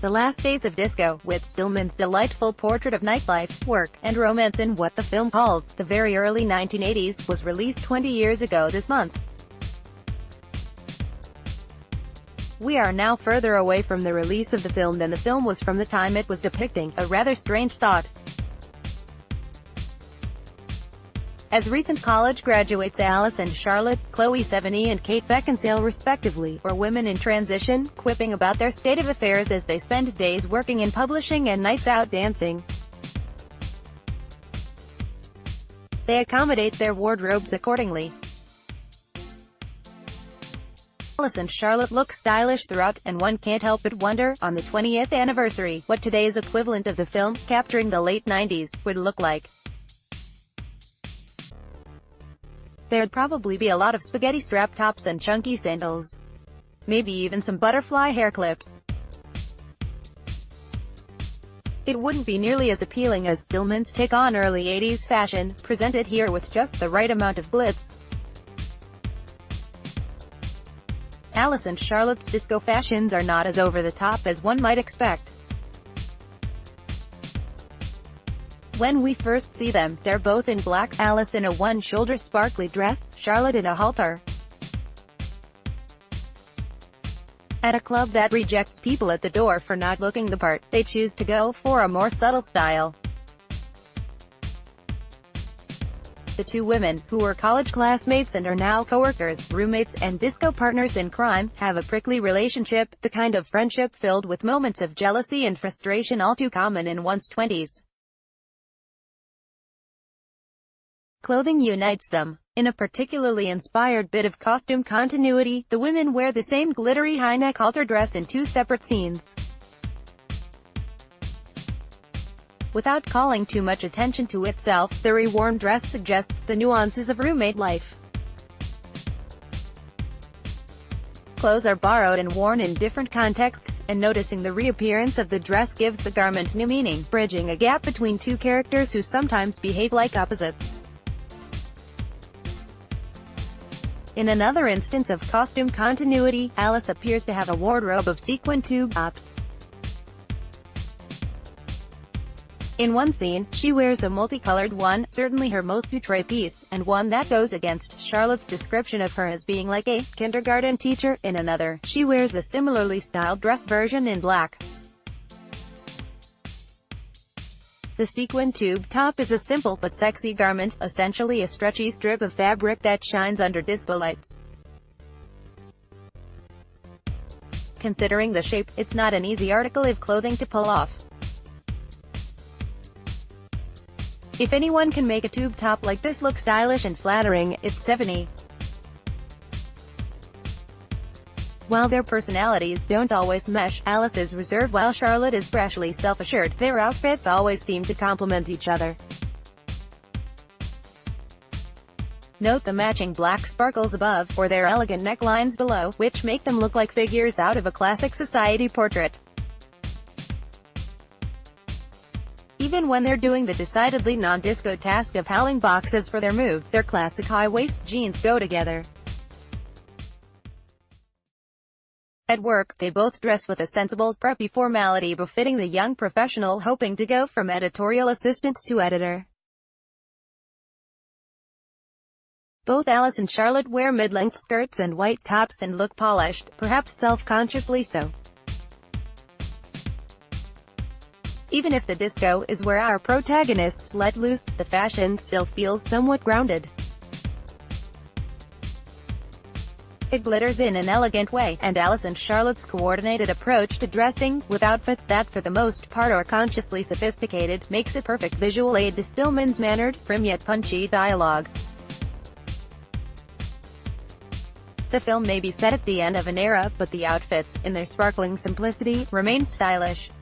The Last Days of Disco, Whit Stillman's delightful portrait of nightlife, work, and romance in what the film calls the very early 1980s, was released 20 years ago this month. We are now further away from the release of the film than the film was from the time it was depicting, a rather strange thought. As recent college graduates Alice and Charlotte, Chloë Sevigny and Kate Beckinsale respectively, were women in transition, quipping about their state of affairs as they spend days working in publishing and nights out dancing. They accommodate their wardrobes accordingly. Alice and Charlotte look stylish throughout, and one can't help but wonder, on the 20th anniversary, what today's equivalent of the film, capturing the late 90s, would look like. There'd probably be a lot of spaghetti strap tops and chunky sandals. Maybe even some butterfly hair clips. It wouldn't be nearly as appealing as Stillman's take on early 80s fashion, presented here with just the right amount of glitz. Alice and Charlotte's disco fashions are not as over-the-top as one might expect. When we first see them, they're both in black, Alice in a one-shoulder sparkly dress, Charlotte in a halter. At a club that rejects people at the door for not looking the part, they choose to go for a more subtle style. The two women, who were college classmates and are now co-workers, roommates, and disco partners in crime, have a prickly relationship, the kind of friendship filled with moments of jealousy and frustration all too common in one's 20s. Clothing unites them. In a particularly inspired bit of costume continuity, the women wear the same glittery high-neck halter dress in two separate scenes. Without calling too much attention to itself, the reworn dress suggests the nuances of roommate life. Clothes are borrowed and worn in different contexts, and noticing the reappearance of the dress gives the garment new meaning, bridging a gap between two characters who sometimes behave like opposites. In another instance of costume continuity, Alice appears to have a wardrobe of sequin tube tops. In one scene, she wears a multicolored one, certainly her most outre piece, and one that goes against Charlotte's description of her as being like a kindergarten teacher. In another, she wears a similarly styled dress version in black. The sequin tube top is a simple but sexy garment, essentially a stretchy strip of fabric that shines under disco lights. Considering the shape, it's not an easy article of clothing to pull off. If anyone can make a tube top like this look stylish and flattering, it's Sevigny. While their personalities don't always mesh, Alice is reserved while Charlotte is brashly self-assured, their outfits always seem to complement each other. Note the matching black sparkles above, or their elegant necklines below, which make them look like figures out of a classic society portrait. Even when they're doing the decidedly non-disco task of hauling boxes for their move, their classic high-waist jeans go together. At work, they both dress with a sensible, preppy formality befitting the young professional hoping to go from editorial assistant to editor. Both Alice and Charlotte wear mid-length skirts and white tops and look polished, perhaps self-consciously so. Even if the disco is where our protagonists let loose, the fashion still feels somewhat grounded. It glitters in an elegant way, and Alice and Charlotte's coordinated approach to dressing, with outfits that for the most part are consciously sophisticated, makes a perfect visual aid to Stillman's mannered, prim yet punchy dialogue. The film may be set at the end of an era, but the outfits, in their sparkling simplicity, remain stylish.